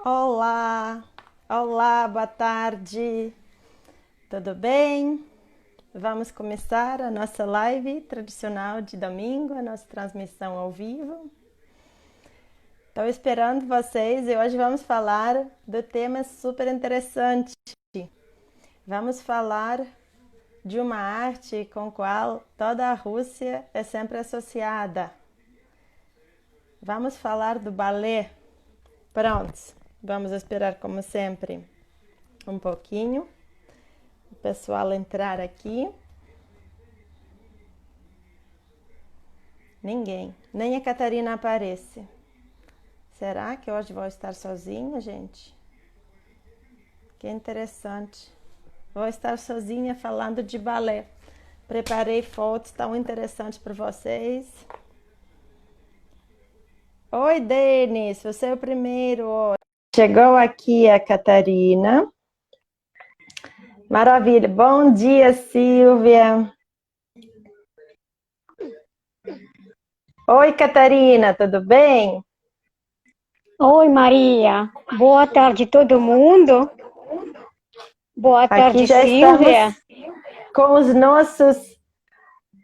Olá, olá, boa tarde, tudo bem? Vamos começar a nossa live tradicional de domingo, a nossa transmissão ao vivo. Estou esperando vocês e hoje vamos falar do tema super interessante. Vamos falar de uma arte com a qual toda a Rússia é sempre associada. Vamos falar do balé. Prontos, vamos esperar como sempre um pouquinho o pessoal entrar aqui. Ninguém, nem a Catarina aparece. Será que hoje vou estar sozinha, gente? Que interessante. Vou estar sozinha falando de balé. Preparei fotos tão interessantes para vocês. Oi, Denis, você é o primeiro hoje. Chegou aqui a Catarina. Maravilha. Bom dia, Silvia. Oi, Catarina, tudo bem? Oi, Maria. Boa tarde, todo mundo. Boa Aqui tarde, já Silvia. estamos com os nossos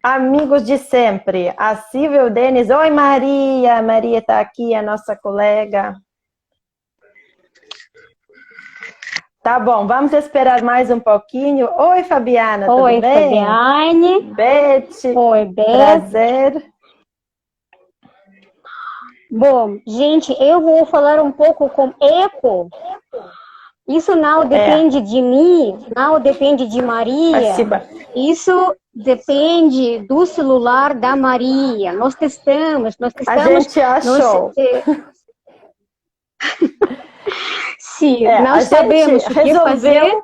amigos de sempre. A Silvia e o Denis. Oi, Maria. Maria está aqui, a nossa colega. Tá bom, vamos esperar mais um pouquinho. Oi, Fabiana, tudo Oi, bem? Fabiane. Beth, Oi, Beth. prazer. Bom, gente, eu vou falar um pouco com eco. Isso não depende de mim, não depende de Maria. Isso depende do celular da Maria. Nós testamos. A gente achou. Sim, nós a sabemos gente o que fazer. resolveu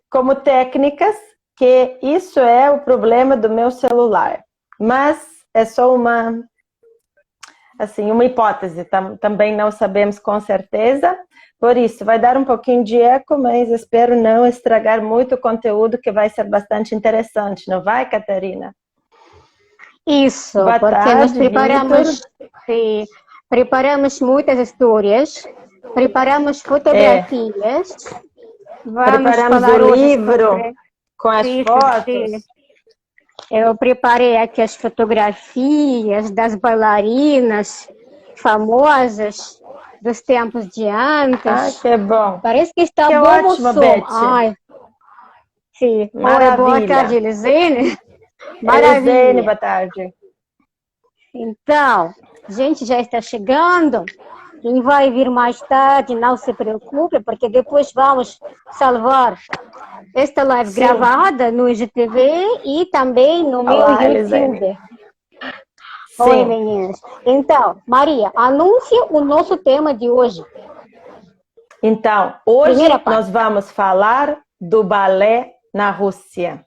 como técnicas que isso é o problema do meu celular. Mas é só uma hipótese, também não sabemos com certeza. Por isso, vai dar um pouquinho de eco, mas espero não estragar muito o conteúdo, que vai ser bastante interessante, não vai, Catarina? Isso, Boa porque tarde, nós preparamos muitas histórias, preparamos fotografias, vamos preparamos falar o hoje livro sobre com as fotos. Eu preparei aqui as fotografias das bailarinas famosas dos tempos de antes. Ah, que bom. Parece que está que bom ótimo, o som. Beth. Ai, sim. Maravilha. Oi, boa tarde, Elisene. Maravilha. Elisene, Maravilha. boa tarde. Então, a gente já está chegando. Quem vai vir mais tarde, não se preocupe, porque depois vamos salvar esta live gravada no IGTV e também no meu Olá, YouTube. Elisene. Oi, meninas. Então, Maria, anuncie o nosso tema de hoje. Então, hoje nós vamos falar do balé na Rússia.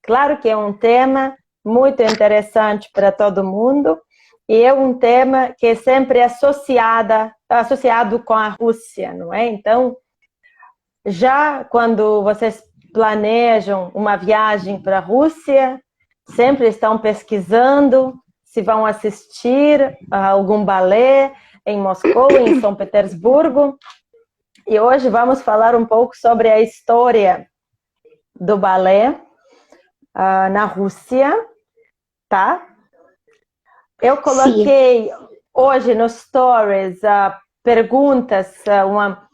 Claro que é um tema muito interessante para todo mundo e é um tema que é sempre associado com a Rússia, não é? Então, já quando vocês planejam uma viagem para a Rússia, sempre estão pesquisando se vão assistir a algum balé em Moscou, em São Petersburgo. E hoje vamos falar um pouco sobre a história do balé na Rússia, tá? Eu coloquei hoje nos stories perguntas, uma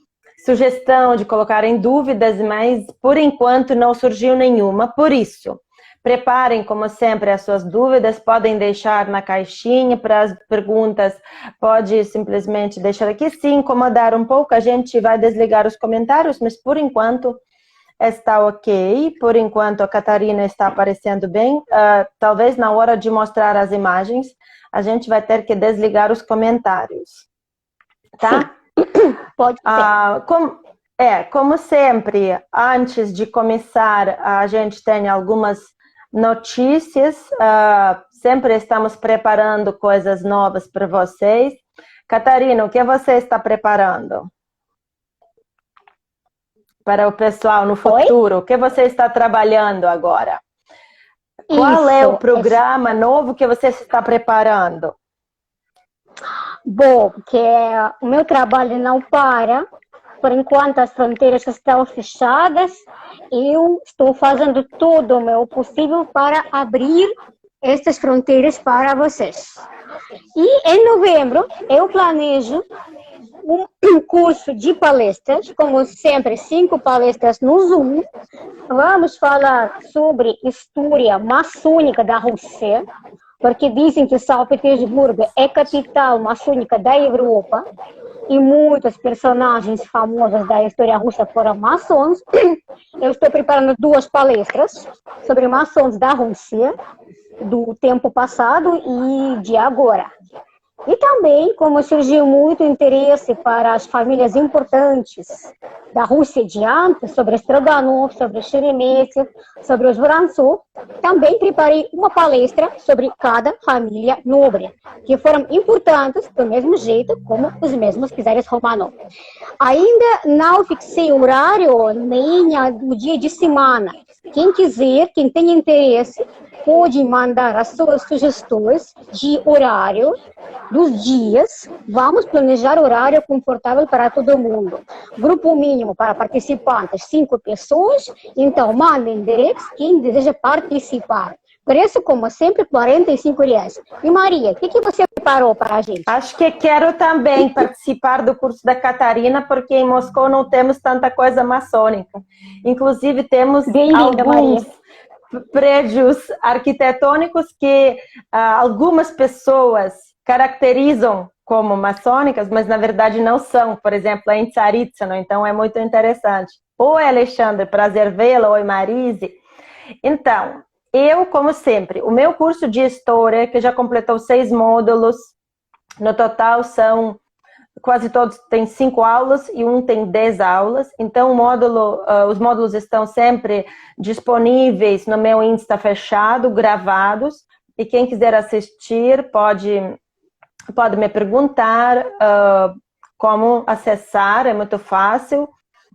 sugestão de colocarem dúvidas, mas por enquanto não surgiu nenhuma. Por isso, preparem, como sempre, as suas dúvidas, podem deixar na caixinha. Para as perguntas, pode simplesmente deixar aqui. Se incomodar um pouco, a gente vai desligar os comentários, mas por enquanto está ok. Por enquanto a Catarina está aparecendo bem. Talvez na hora de mostrar as imagens, a gente vai ter que desligar os comentários. Tá? Pode ser. Como sempre, antes de começar, a gente tem algumas notícias. Sempre estamos preparando coisas novas para vocês. Catarina, o que você está preparando para o pessoal no futuro? O que você está trabalhando agora? Qual é o programa novo que você está preparando? Bom, porque o meu trabalho não para. Por enquanto as fronteiras estão fechadas, eu estou fazendo todo o meu possível para abrir estas fronteiras para vocês. E em novembro eu planejo um curso de palestras, como sempre, 5 palestras no Zoom. Vamos falar sobre história maçônica da Rússia, porque dizem que São Petersburgo é capital maçônica da Europa e muitos personagens famosos da história russa foram maçons. Eu estou preparando 2 palestras sobre maçons da Rússia, do tempo passado e de agora. E também, como surgiu muito interesse para as famílias importantes da Rússia de antes, sobre Stroganov, sobre Sheremetyev, sobre os Vorontsov, também preparei uma palestra sobre cada família nobre, que foram importantes do mesmo jeito como os mesmos czares Romanov. Ainda não fixei horário nem o dia de semana. Quem quiser, quem tem interesse, pode mandar as suas sugestões de horário, dos dias. Vamos planejar horário confortável para todo mundo. Grupo mínimo para participantes, 5 pessoas. Então, mandem direct quem deseja participar. Preço, como sempre, R$45. E Maria, o que você preparou para a gente? Acho que quero também participar do curso da Catarina, porque em Moscou não temos tanta coisa maçônica. Inclusive, temos alguns prédios arquitetônicos que algumas pessoas caracterizam como maçônicas, mas na verdade não são. Por exemplo, a Tsaritsino, então é muito interessante. Oi, Alexandre, prazer vê-la. Oi, Marise. Então, eu, como sempre, o meu curso de História, que já completou 6 módulos, no total são, quase todos têm 5 aulas e um tem 10 aulas, então os módulos estão sempre disponíveis no meu Insta fechado, gravados, e quem quiser assistir pode me perguntar como acessar, é muito fácil,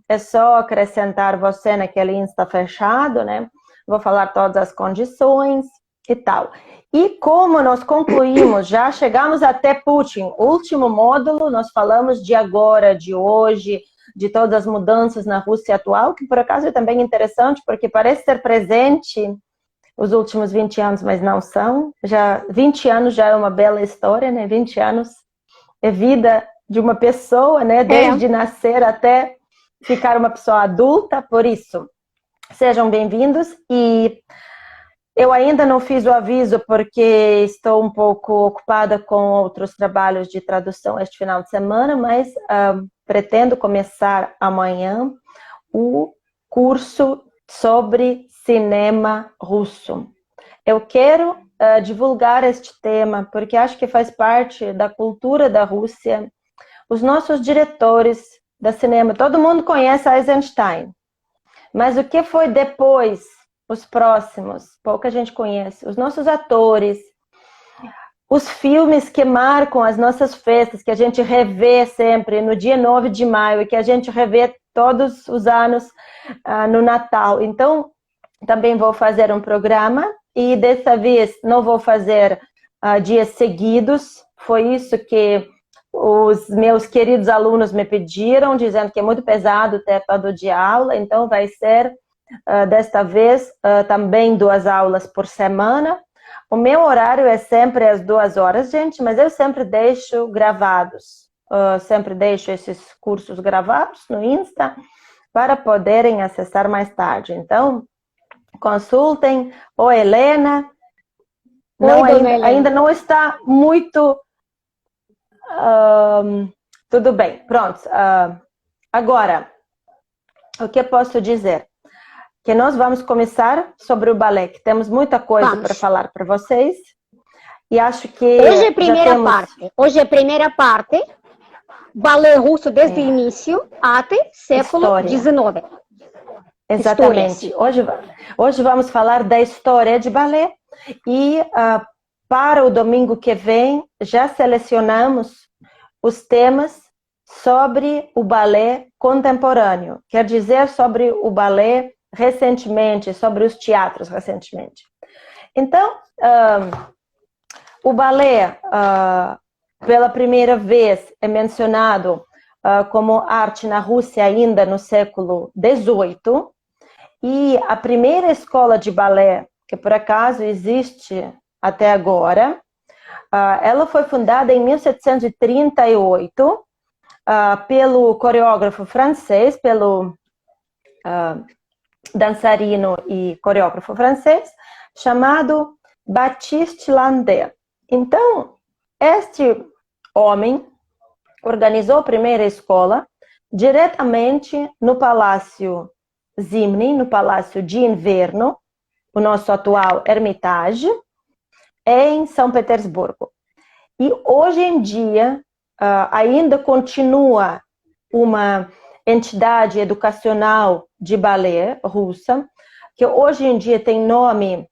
é só acrescentar você naquele Insta fechado, né? Vou falar todas as condições e tal. E como nós concluímos, já chegamos até Putin, último módulo, nós falamos de agora, de hoje, de todas as mudanças na Rússia atual, que por acaso é também interessante, porque parece ser presente os últimos 20 anos, mas não são. Já 20 anos já é uma bela história, né? 20 anos é vida de uma pessoa, né? Desde nascer até ficar uma pessoa adulta, por isso. Sejam bem-vindos, e eu ainda não fiz o aviso porque estou um pouco ocupada com outros trabalhos de tradução este final de semana, mas pretendo começar amanhã o curso sobre cinema russo. Eu quero divulgar este tema porque acho que faz parte da cultura da Rússia. Os nossos diretores da cinema, todo mundo conhece Eisenstein. Mas o que foi depois, os próximos? Pouca gente conhece. Os nossos atores, os filmes que marcam as nossas festas, que a gente revê sempre no dia 9 de maio, e que a gente revê todos os anos no Natal. Então, também vou fazer um programa, e dessa vez não vou fazer dias seguidos. Foi isso que os meus queridos alunos me pediram, dizendo que é muito pesado ter todo dia aula, então vai ser, desta vez, também 2 aulas por semana. O meu horário é sempre às 2 horas, gente, mas eu sempre deixo gravados, sempre deixo esses cursos gravados no Insta, para poderem acessar mais tarde. Então, consultem. Ô, Helena, ainda não está muito... tudo bem, pronto. Agora, o que eu posso dizer? Que nós vamos começar sobre o balé, que temos muita coisa para falar para vocês. E acho que hoje é a primeira parte. Hoje é a primeira parte. Balé russo desde o início até século XIX. Exatamente. Hoje vamos falar da história de balé. E para o domingo que vem, já selecionamos os temas sobre o balé contemporâneo. Quer dizer, sobre o balé recentemente, sobre os teatros recentemente. Então, o balé pela primeira vez é mencionado como arte na Rússia ainda no século XVIII, e a primeira escola de balé, que por acaso existe até agora, ela foi fundada em 1738 pelo coreógrafo francês, pelo dançarino e coreógrafo francês, chamado Baptiste Landais. Então, este homem organizou a primeira escola diretamente no Palácio Zimny, no Palácio de Inverno, o nosso atual Hermitage, em São Petersburgo. E hoje em dia ainda continua uma entidade educacional de balé russa, que hoje em dia tem nome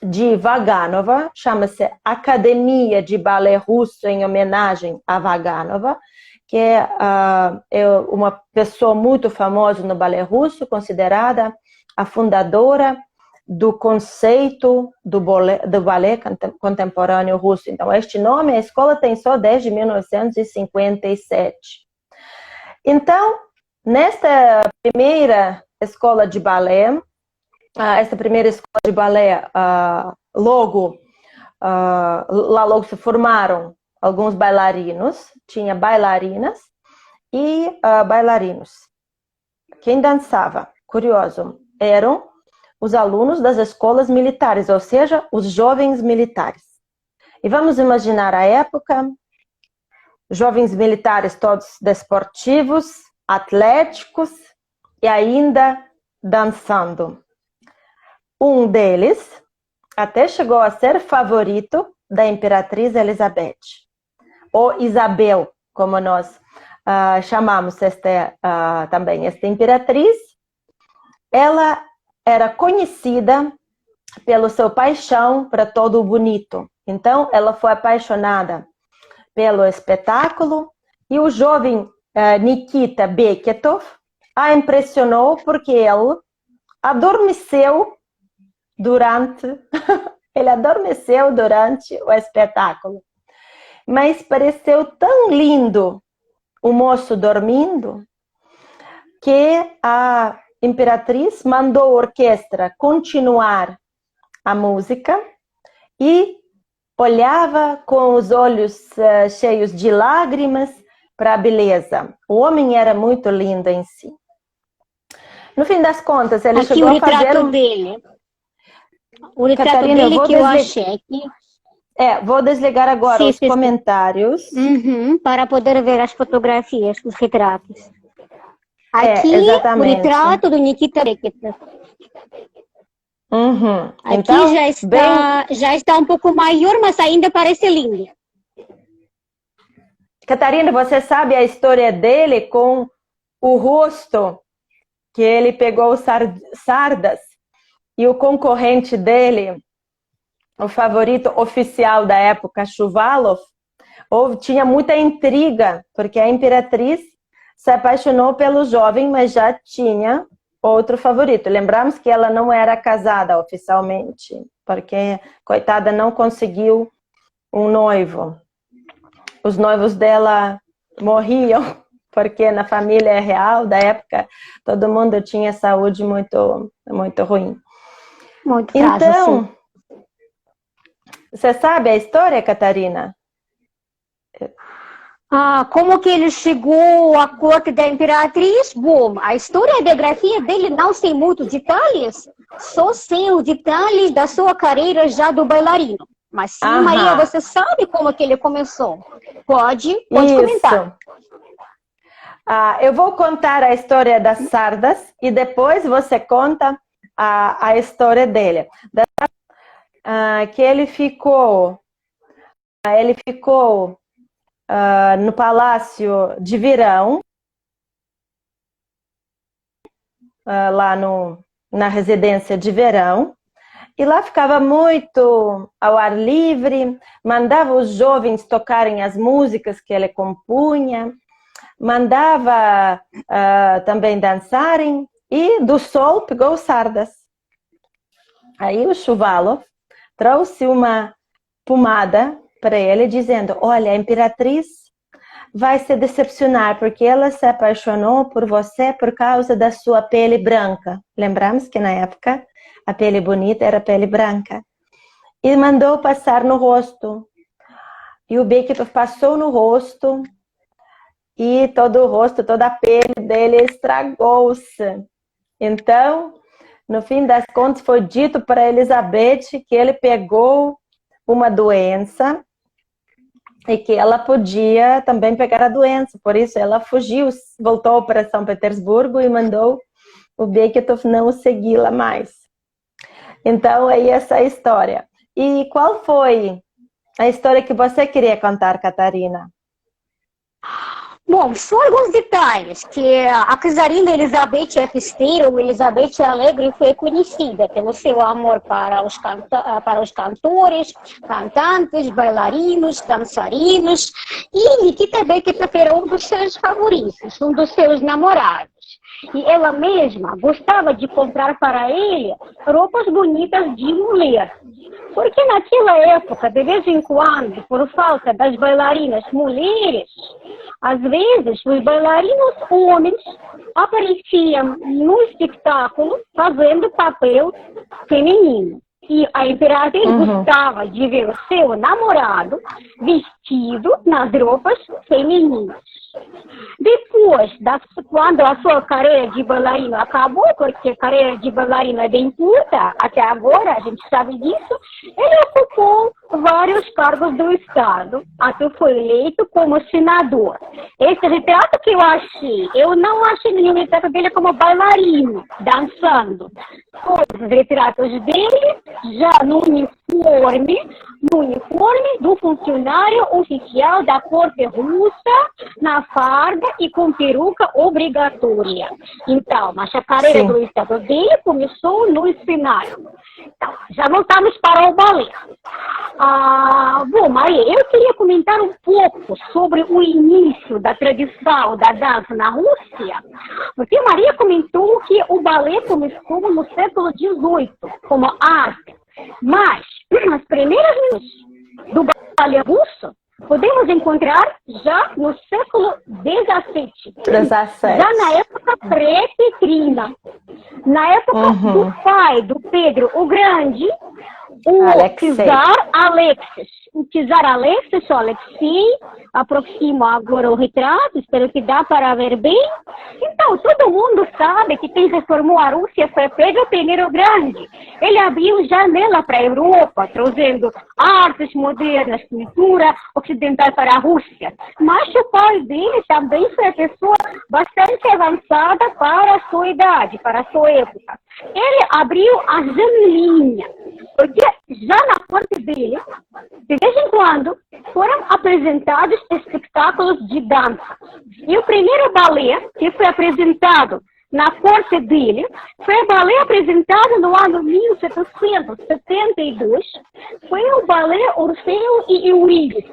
de Vaganova, chama-se Academia de Balé Russo em homenagem a Vaganova, que é uma pessoa muito famosa no balé russo, considerada a fundadora do conceito do balé contemporâneo russo. Então, este nome, a escola tem só desde 1957. Então, nesta primeira escola de balé, logo se formaram alguns bailarinos, tinha bailarinas e bailarinos. Quem dançava, curioso, eram os alunos das escolas militares, ou seja, os jovens militares. E vamos imaginar a época, jovens militares todos desportivos, atléticos e ainda dançando. Um deles até chegou a ser favorito da Imperatriz Elizabeth, ou Isabel, como nós chamamos também esta imperatriz. Ela era conhecida pelo seu paixão para todo o bonito. Então, ela foi apaixonada pelo espetáculo e o jovem Nikita Beketov a impressionou porque ele adormeceu durante o espetáculo. Mas pareceu tão lindo o moço dormindo que a imperatriz mandou a orquestra continuar a música e olhava com os olhos cheios de lágrimas para a beleza. O homem era muito lindo em si. No fim das contas, ele aqui chegou a fazer... O retrato Catarina, dele que eu achei aqui. Vou desligar agora os comentários. Para poder ver as fotografias, os retratos. Aqui, o retrato do Nikita Beketov. Aqui então, já está um pouco maior, mas ainda parece lindo. Catarina, você sabe a história dele com o rosto que ele pegou sardas e o concorrente dele, o favorito oficial da época, Shuvalov, tinha muita intriga, porque a imperatriz se apaixonou pelo jovem, mas já tinha outro favorito. Lembramos que ela não era casada oficialmente, porque, coitada, não conseguiu um noivo. Os noivos dela morriam, porque na família real da época, todo mundo tinha saúde muito, muito ruim. Muito então, você sabe a história, Catarina? Como que ele chegou à corte da imperatriz? Bom, a história e a biografia dele não sei muitos detalhes, só sei os detalhes da sua carreira já do bailarino. Mas sim, Maria, você sabe como que ele começou? Pode comentar. Eu vou contar a história das sardas e depois você conta a história dele. Que ele ficou no Palácio de Verão, lá na residência de Verão, e lá ficava muito ao ar livre, mandava os jovens tocarem as músicas que ele compunha, mandava também dançarem, e do sol pegou sardas. Aí o Shuvalov trouxe uma pomada para ele dizendo, olha, a imperatriz vai se decepcionar porque ela se apaixonou por você por causa da sua pele branca. Lembramos que na época a pele bonita era a pele branca. E mandou passar no rosto. E o Beckett passou no rosto e todo o rosto, toda a pele dele estragou-se. Então, no fim das contas, foi dito para Elizabeth que ele pegou uma doença e que ela podia também pegar a doença. Por isso, ela fugiu, voltou para São Petersburgo e mandou o Beckett não segui-la mais. Então, é essa a história. E qual foi a história que você queria contar, Catarina? Bom, só alguns detalhes, que a czarina Elizabeth Epstein, ou Elizabeth Alegre, foi conhecida pelo seu amor para os cantores, cantantes, bailarinos, dançarinos, e Nikita Beckett era um dos seus favoritos, um dos seus namorados. E ela mesma gostava de comprar para ele roupas bonitas de mulher. Porque naquela época, de vez em quando, por falta das bailarinas mulheres, às vezes os bailarinos homens apareciam no espetáculo fazendo papel feminino. E a imperatriz gostava de ver o seu namorado vestido nas roupas femininas. Depois, quando a sua carreira de bailarina acabou, porque a carreira de bailarina é bem curta, até agora a gente sabe disso, ele ocupou vários cargos do Estado, até foi eleito como senador. Esse retrato que eu não achei nenhum retrato dele como bailarino, dançando. Todos os retratos dele já no uniforme do funcionário oficial da corte russa, na farda e com peruca obrigatória. Então, mas a carreira do Estado dele começou no cenário. Então, já voltamos para o balé. Bom, Maria, eu queria comentar um pouco sobre o início da tradição da dança na Rússia, porque Maria comentou que o balé começou no século XVIII como arte, mas as primeiras do balé russo podemos encontrar já no século XVII, já na época pré-petrina, na época do pai do Pedro o Grande, o czar Alexis. O czar Alexis, o Alexei, aproximo agora o retrato, espero que dá para ver bem. Então, todo mundo sabe que quem reformou a Rússia foi Pedro I o Grande. Ele abriu janela para a Europa, trazendo artes modernas, cultura ocidental para a Rússia. Mas o pai dele também foi uma pessoa bastante avançada para a sua idade, para a sua época. Ele abriu a janelinha, porque já na corte dele, de vez em quando, foram apresentados espetáculos de dança. E o primeiro balé que foi apresentado na corte dele foi o balé apresentado no ano 1772, foi o balé Orfeu e Eurídice.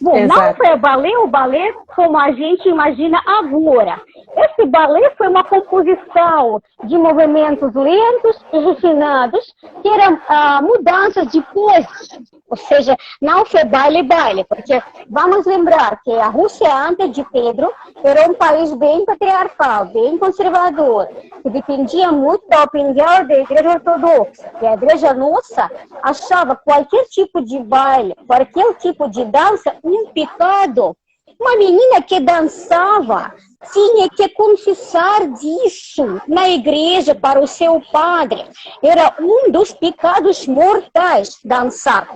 Bom, não foi o balé como a gente imagina agora. Esse balé foi uma composição de movimentos lentos e refinados, que eram mudanças de poses. Ou seja, não foi baile, porque vamos lembrar que a Rússia antes de Pedro era um país bem patriarcal, bem conservador, que dependia muito da opinião da Igreja Ortodoxa. E a Igreja Nossa achava qualquer tipo de baile, qualquer tipo de dança um pecado. Uma menina que dançava tinha que confessar disso na igreja para o seu padre. Era um dos pecados mortais dançar.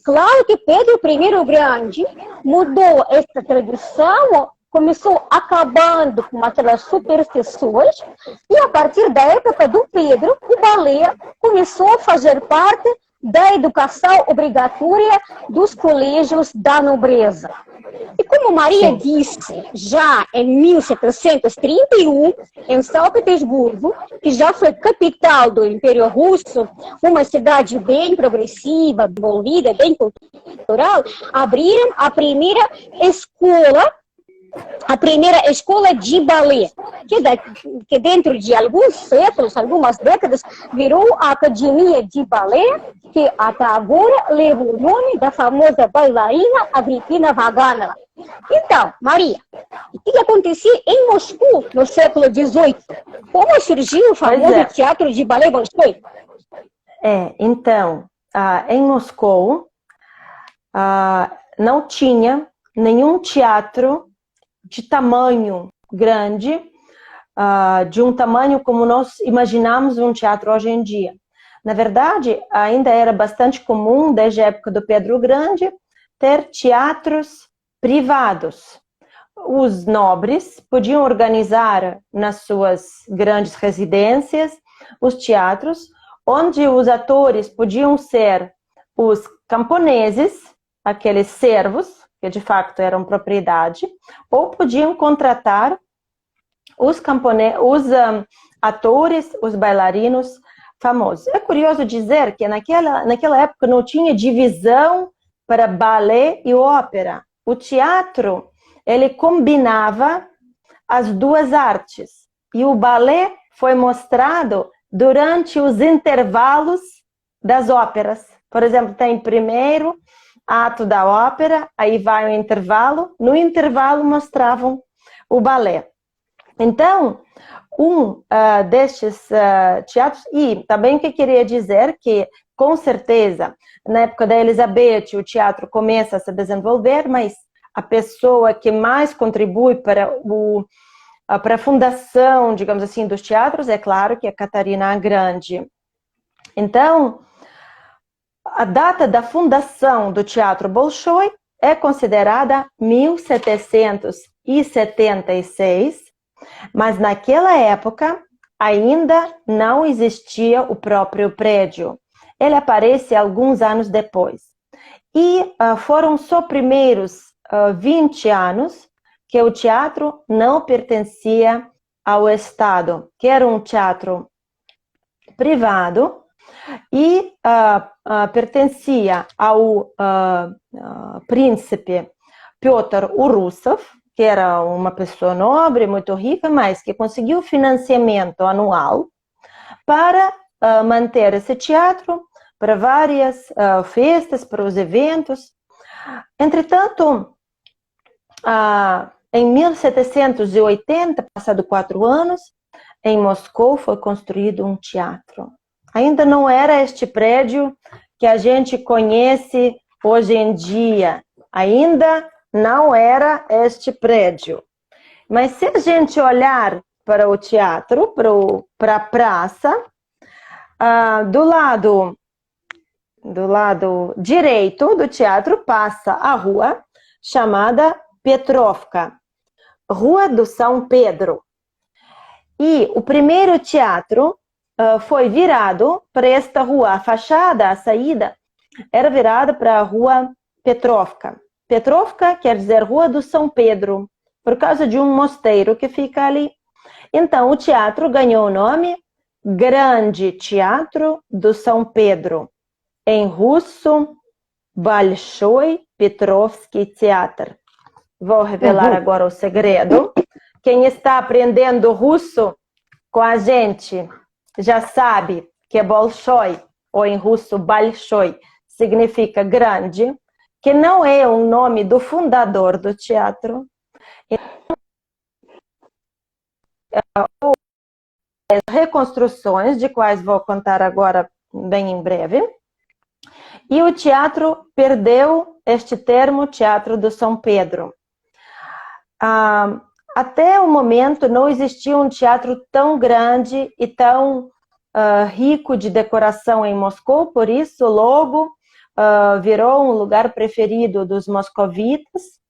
Claro que Pedro I o Grande mudou essa tradição, começou acabando com aquelas superstições, e a partir da época do Pedro, o balé começou a fazer parte da educação obrigatória dos colégios da nobreza. E como Maria disse, já em 1731, em São Petersburgo, que já foi capital do Império Russo, uma cidade bem progressiva, envolvida, bem cultural, abriram a primeira escola a primeira escola de balé, que dentro de alguns séculos, algumas décadas, virou a Academia de Balé, que até agora leva o nome da famosa bailarina Agripina Vaganova. Então, Maria, o que acontecia em Moscou no século XVIII? Como surgiu o famoso teatro de balé Bolshoi? Então, em Moscou, não tinha nenhum teatro de tamanho grande, de um tamanho como nós imaginamos um teatro hoje em dia. Na verdade, ainda era bastante comum, desde a época do Pedro Grande, ter teatros privados. Os nobres podiam organizar nas suas grandes residências os teatros, onde os atores podiam ser os camponeses, aqueles servos, que de fato eram propriedade, ou podiam contratar os atores, os bailarinos famosos. É curioso dizer que naquela época não tinha divisão para balé e ópera. O teatro, ele combinava as duas artes. E o balé foi mostrado durante os intervalos das óperas. Por exemplo, tem primeiro ato da ópera, aí vai o intervalo. No intervalo mostravam o balé. Então, destes teatros, e também que queria dizer que, com certeza, na época da Elizabeth, o teatro começa a se desenvolver, mas a pessoa que mais contribui para a fundação, digamos assim, dos teatros, é claro que é Catarina a Grande. Então, a data da fundação do Teatro Bolshoi é considerada 1776, mas naquela época ainda não existia o próprio prédio. Ele aparece alguns anos depois. E foram só primeiros 20 anos que o teatro não pertencia ao Estado, que era um teatro privado e pertencia ao príncipe Piotr Urussov, que era uma pessoa nobre, muito rica, mas que conseguiu financiamento anual para manter esse teatro para várias festas, para os eventos. Entretanto, em 1780, passado 4 anos, em Moscou foi construído um teatro. Ainda não era este prédio que a gente conhece hoje em dia. Ainda não era este prédio. Mas se a gente olhar para o teatro, para a praça, do lado direito do teatro passa a rua chamada Petrovka, Rua do São Pedro. E o primeiro teatro foi virado para esta rua. A fachada, a saída, era virada para a Rua Petrovka. Petrovka quer dizer Rua do São Pedro, por causa de um mosteiro que fica ali. Então, o teatro ganhou o nome Grande Teatro do São Pedro. Em russo, Большой Petrovsky Teatr. Vou revelar agora o segredo. Quem está aprendendo russo com a gente já sabe que Bolshoi, ou em russo Большой, significa grande, que não é o nome do fundador do teatro. As reconstruções, de quais vou contar agora bem em breve. E o teatro perdeu este termo, Teatro do São Pedro. Até o momento não existia um teatro tão grande e tão rico de decoração em Moscou, por isso logo virou um lugar preferido dos moscovitas.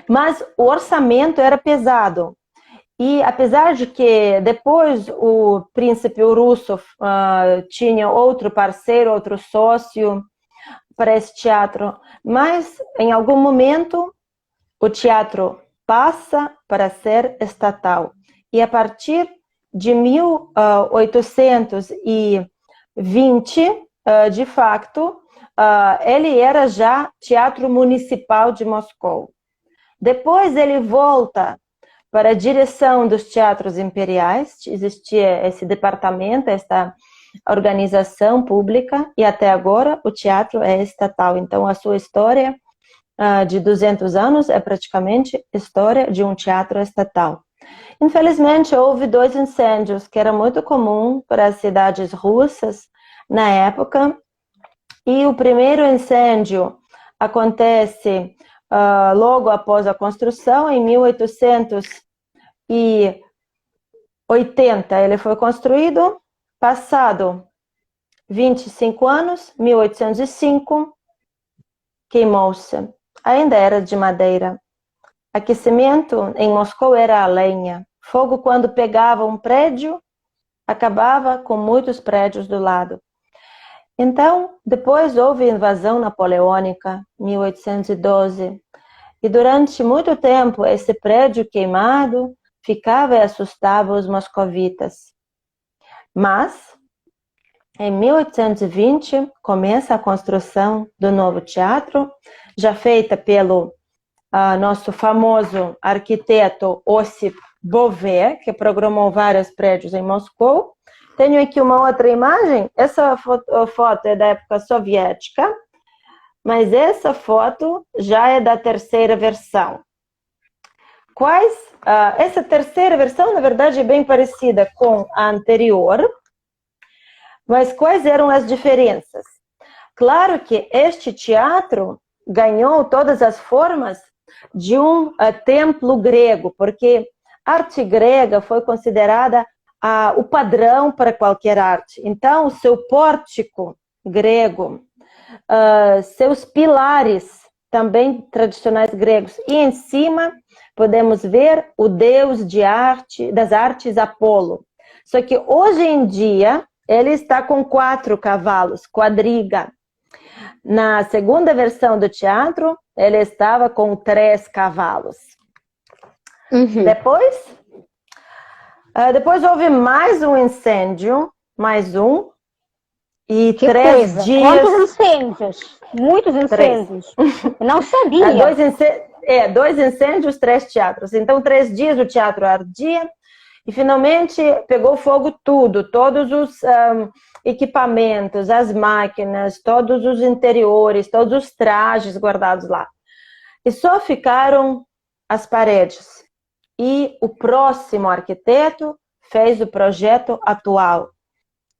Mas o orçamento era pesado. E apesar de que depois o príncipe Urussov tinha outro parceiro, outro sócio para esse teatro, mas em algum momento o teatro passa para ser estatal. E a partir de 1820, de fato, ele era já Teatro Municipal de Moscou. Depois ele volta para a direção dos teatros imperiais, existia esse departamento, esta organização pública, e até agora o teatro é estatal. Então, a sua história de 200 anos é praticamente história de um teatro estatal. Infelizmente, houve 2 incêndios, que era muito comum para as cidades russas na época, e o primeiro incêndio acontece logo após a construção, em 1880 ele foi construído, passado 25 anos, 1805, queimou-se. Ainda era de madeira. Aquecimento em Moscou era a lenha. Fogo, quando pegava um prédio, acabava com muitos prédios do lado. Então, depois houve invasão napoleônica, 1812. E durante muito tempo, esse prédio queimado ficava e assustava os moscovitas. Mas, em 1820, começa a construção do novo teatro, já feita pelo nosso famoso arquiteto Ossip Bové, que programou vários prédios em Moscou. Tenho aqui uma outra imagem, essa foto é da época soviética, mas essa foto já é da terceira versão. Essa terceira versão, na verdade, é bem parecida com a anterior, mas quais eram as diferenças? Claro que este teatro ganhou todas as formas de um templo grego, porque a arte grega foi considerada o padrão para qualquer arte. Então, o seu pórtico grego, seus pilares também tradicionais gregos, e em cima podemos ver o deus das artes Apolo. Só que hoje em dia ele está com 4 cavalos, quadriga. Na segunda versão do teatro, ele estava com 3 cavalos. Uhum. Depois houve mais um incêndio, e que 3 dias... Quantos incêndios? Muitos incêndios. 3. Não sabia. 2 incêndios, 3 teatros. Então, 3 dias o teatro ardia e finalmente pegou fogo tudo, todos os equipamentos, as máquinas, todos os interiores, todos os trajes guardados lá. E só ficaram as paredes. E o próximo arquiteto fez o projeto atual,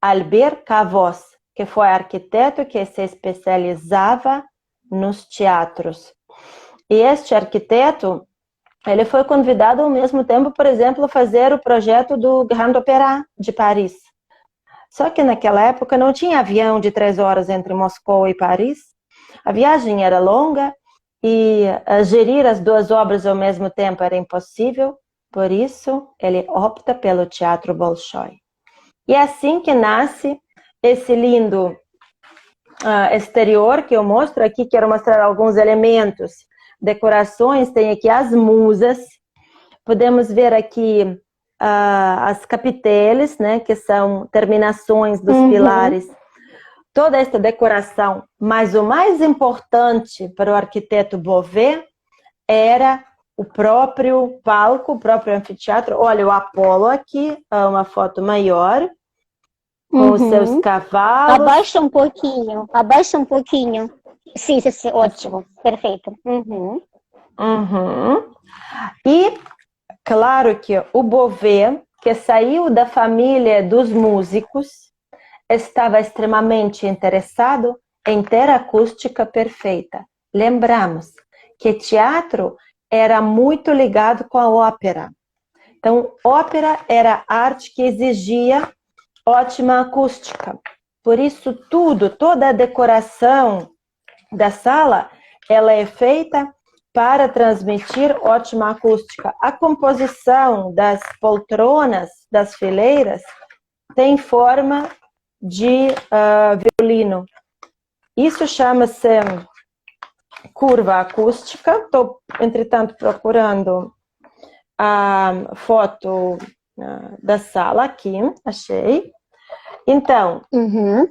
Albert Cavos, que foi arquiteto que se especializava nos teatros. E este arquiteto, ele foi convidado ao mesmo tempo, por exemplo, a fazer o projeto do Grand Opéra de Paris. Só que naquela época não tinha avião de 3 horas entre Moscou e Paris. A viagem era longa e gerir as 2 obras ao mesmo tempo era impossível. Por isso, ele opta pelo Teatro Bolshoi. E é assim que nasce esse lindo exterior que eu mostro aqui. Quero mostrar alguns elementos, decorações. Tem aqui as musas. Podemos ver aqui as capiteles, né, que são terminações dos pilares. Toda esta decoração. Mas o mais importante para o arquiteto Bové era o próprio palco, o próprio anfiteatro. Olha o Apolo aqui, uma foto maior, com os seus cavalos. Abaixa um pouquinho. Sim, ótimo, perfeito. E, claro que o Bové, que saiu da família dos músicos, estava extremamente interessado em ter acústica perfeita. Lembramos que teatro era muito ligado com a ópera. Então, ópera era arte que exigia ótima acústica. Por isso, toda a decoração da sala, ela é feita para transmitir ótima acústica. A composição das poltronas, das fileiras, tem forma de violino. Isso chama-se curva acústica. Estou, entretanto, procurando a foto da sala aqui, achei. Então,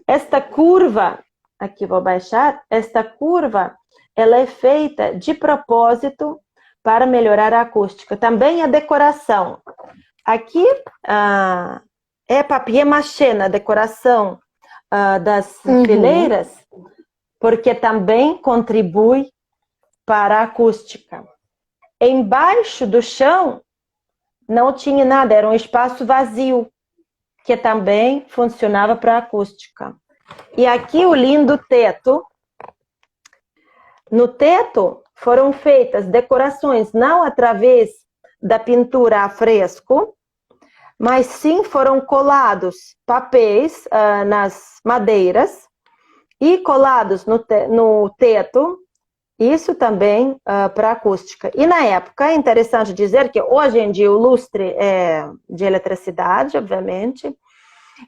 esta curva, aqui vou baixar, esta curva, ela é feita de propósito para melhorar a acústica. Também a decoração. Aqui é papier-mâché na decoração das fileiras, porque também contribui para a acústica. Embaixo do chão não tinha nada, era um espaço vazio, que também funcionava para a acústica. E aqui o lindo teto. No teto foram feitas decorações não através da pintura a fresco, mas sim foram colados papéis nas madeiras e colados no teto, isso também para acústica. E na época, é interessante dizer que hoje em dia o lustre é de eletricidade, obviamente,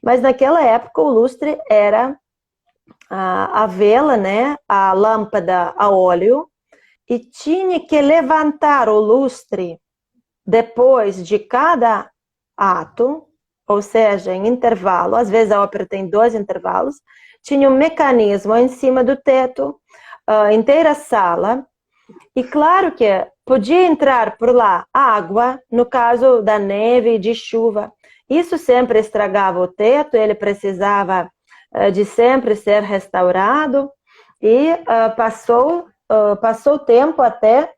mas naquela época o lustre era a vela, né, a lâmpada a óleo, e tinha que levantar o lustre depois de cada ato, ou seja, em intervalo, às vezes a ópera tem 2 intervalos, tinha um mecanismo em cima do teto, inteira sala, e claro que podia entrar por lá água, no caso da neve e de chuva. Isso sempre estragava o teto, ele precisava de sempre ser restaurado, e passou o tempo até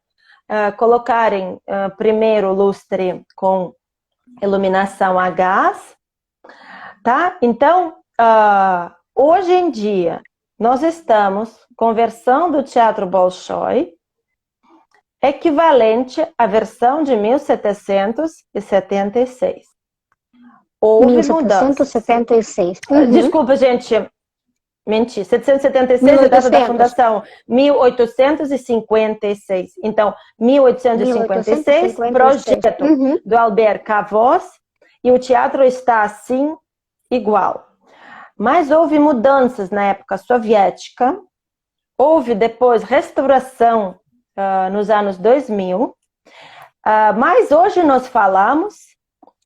colocarem primeiro o lustre com iluminação a gás, tá? Então, hoje em dia, nós estamos com versão do Teatro Bolshoi, equivalente à versão de 1776. Houve 1776. Desculpa, gente, menti. 776 é a data da fundação. 1856. Então, 1856, projeto do Albert Cavos, e o teatro está assim, igual. Mas houve mudanças na época soviética, houve depois restauração nos anos 2000, mas hoje nós falamos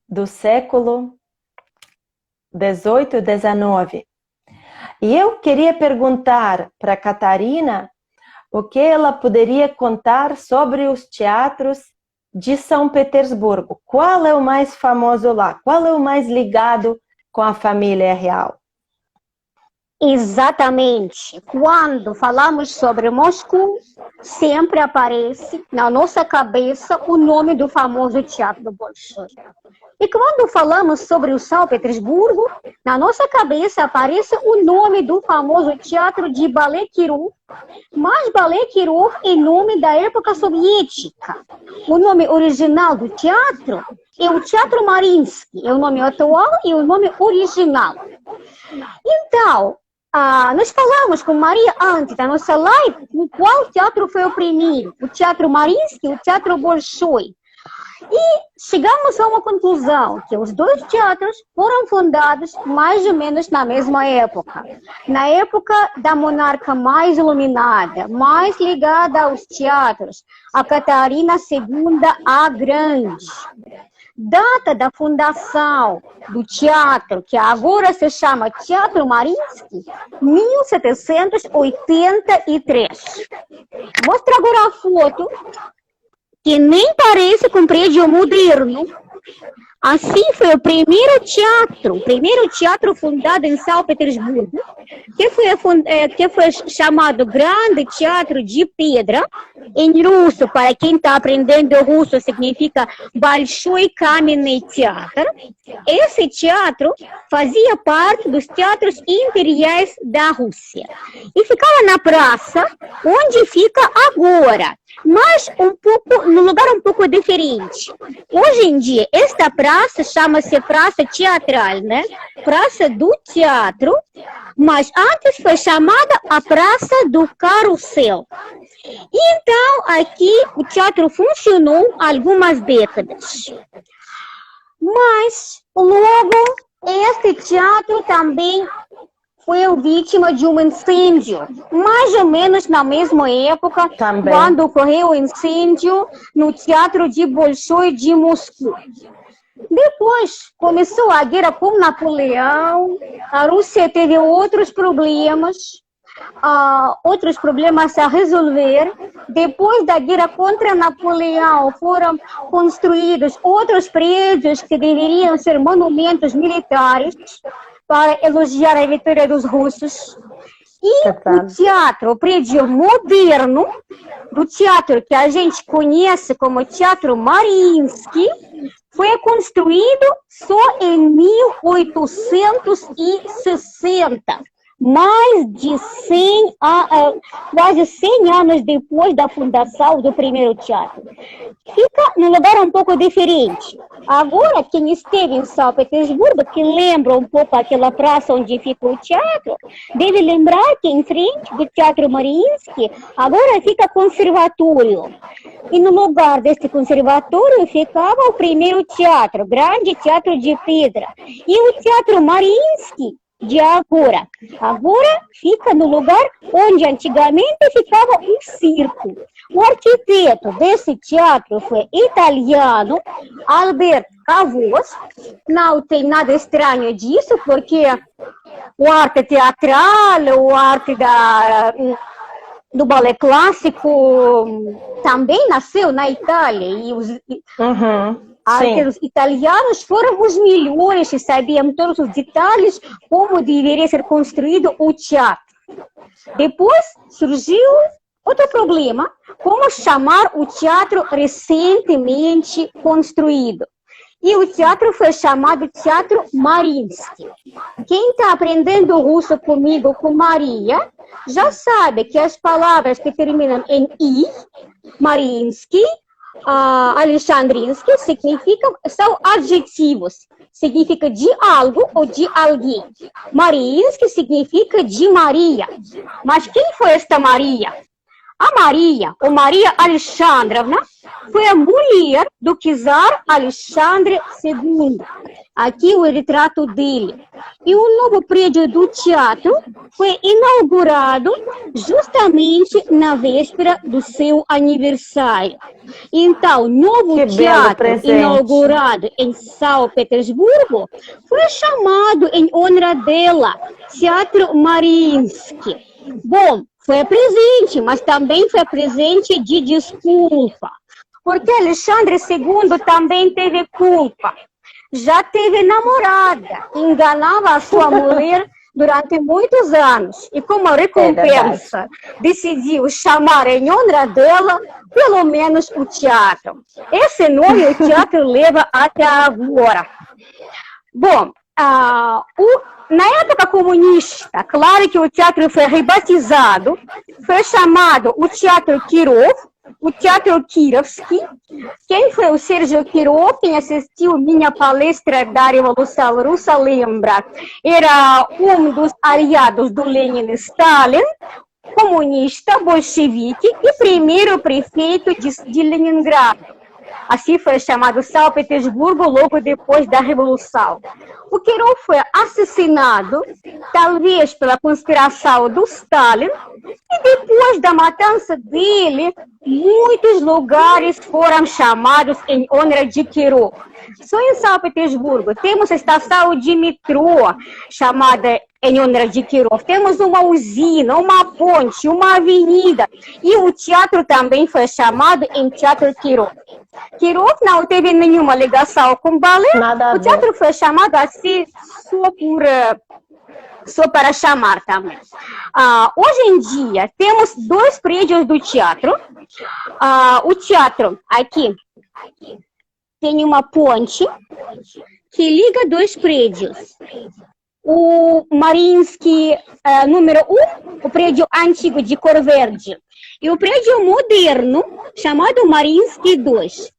do século 18 e 19. E eu queria perguntar para a Catarina o que ela poderia contar sobre os teatros de São Petersburgo. Qual é o mais famoso lá? Qual é o mais ligado com a família real? Exatamente. Quando falamos sobre Moscou, sempre aparece na nossa cabeça o nome do famoso Teatro Bolshoi. E quando falamos sobre o São Petersburgo, na nossa cabeça aparece o nome do famoso Teatro de Ballet Kirov, mas Ballet Kirov é nome da época soviética. O nome original do teatro é o Teatro Mariinsky, é o nome atual e o nome original. Então, nós falamos com Maria antes da nossa live qual teatro foi o primeiro, o Teatro Mariinsky ou o Teatro Bolshoi. E chegamos a uma conclusão, que os dois teatros foram fundados mais ou menos na mesma época. Na época da monarca mais iluminada, mais ligada aos teatros, a Catarina II a Grande. Data da fundação do teatro, que agora se chama Teatro Mariinsky, 1783. Mostra agora a foto, que nem parece com um prédio moderno. Assim foi o primeiro teatro fundado em São Petersburgo, que foi chamado Grande Teatro de Pedra. Em russo, para quem está aprendendo russo, significa Большой Каменный Театр. Esse teatro fazia parte dos teatros imperiais da Rússia. E ficava na praça, onde fica agora, mas num lugar um pouco diferente. Hoje em dia, esta praça chama-se Praça Teatral, né? Praça do Teatro, mas antes foi chamada a Praça do Carrossel. Então, aqui o teatro funcionou algumas décadas. Mas, logo, este teatro também foi vítima de um incêndio, mais ou menos na mesma época, quando ocorreu o incêndio no Teatro de Bolshoi de Moscou. Depois começou a guerra com Napoleão, a Rússia teve outros problemas, outros problemas a resolver. Depois da guerra contra Napoleão, foram construídos outros prédios que deveriam ser monumentos militares para elogiar a vitória dos russos. E o teatro, o prédio moderno do teatro que a gente conhece como Teatro Mariinsky, foi construído só em 1860. Mais de quase 100 anos depois da fundação do primeiro teatro. Fica num lugar um pouco diferente. Agora, quem esteve em São Petersburgo, que lembra um pouco aquela praça onde fica o teatro, deve lembrar que em frente do Teatro Mariinsky, agora fica conservatório. E no lugar desse conservatório ficava o primeiro teatro, grande teatro de pedra. E o Teatro Mariinsky, de agora fica no lugar onde antigamente ficava um circo. O arquiteto desse teatro foi italiano, Alberto Cavos. Não tem nada estranho disso, porque o arte teatral, o arte do balé clássico também nasceu na Itália. E os arquitetos italianos foram os melhores e sabiam todos os detalhes como deveria ser construído o teatro. Depois surgiu outro problema, como chamar o teatro recentemente construído. E o teatro foi chamado Teatro Mariinsky. Quem está aprendendo russo comigo, com Maria, já sabe que as palavras que terminam em I, Mariinsky, Alexandrinsky, são adjetivos. Significa de algo ou de alguém. Mariinsky significa de Maria. Mas quem foi esta Maria? A Maria, ou Maria Alexandrovna, foi a mulher do czar Alexandre II. Aqui o retrato dele. E o novo prédio do teatro foi inaugurado justamente na véspera do seu aniversário. Então, o novo teatro inaugurado em São Petersburgo foi chamado em honra dela, Teatro Mariinsky. Bom, foi presente, mas também foi presente de desculpa. Porque Alexandre II também teve culpa. Já teve namorada, enganava a sua mulher durante muitos anos. E como recompensa, decidiu chamar em honra dela, pelo menos o teatro. Esse nome o teatro leva até agora. Bom, na época comunista, claro que o teatro foi rebatizado, foi chamado o Teatro Kirov, o Teatro Kirovsky. Quem foi o Sérgio Kirov, quem assistiu minha palestra da Revolução Russa, lembra, era um dos aliados do Lenin e Stalin, comunista, bolchevique e primeiro prefeito de Leningrado. Assim foi chamado São Petersburgo logo depois da Revolução. O Kirov foi assassinado, talvez pela conspiração do Stalin, e depois da matança dele, muitos lugares foram chamados em honra de Kirov. Só em São Petersburgo temos a estação de metrô chamada em honra de Kirov. Temos uma usina, uma ponte, uma avenida. E o teatro também foi chamado em Teatro Kirov. Kirov não teve nenhuma ligação com balé. O teatro foi chamado assim só para chamar também. Hoje em dia, temos dois prédios do teatro. O teatro, aqui, tem uma ponte que liga dois prédios. O Mariinsky número 1, o prédio antigo de cor verde, e o prédio moderno, chamado Mariinsky 2.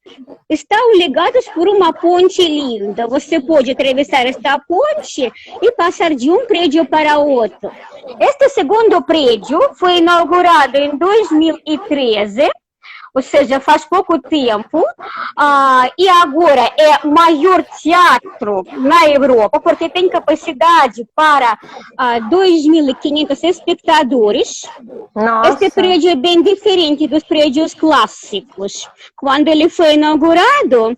Estão ligados por uma ponte linda. Você pode atravessar esta ponte e passar de um prédio para outro. Este segundo prédio foi inaugurado em 2013. ou seja, faz pouco tempo, e agora é o maior teatro na Europa, porque tem capacidade para 2.500 espectadores. Nossa. Este prédio é bem diferente dos prédios clássicos. Quando ele foi inaugurado,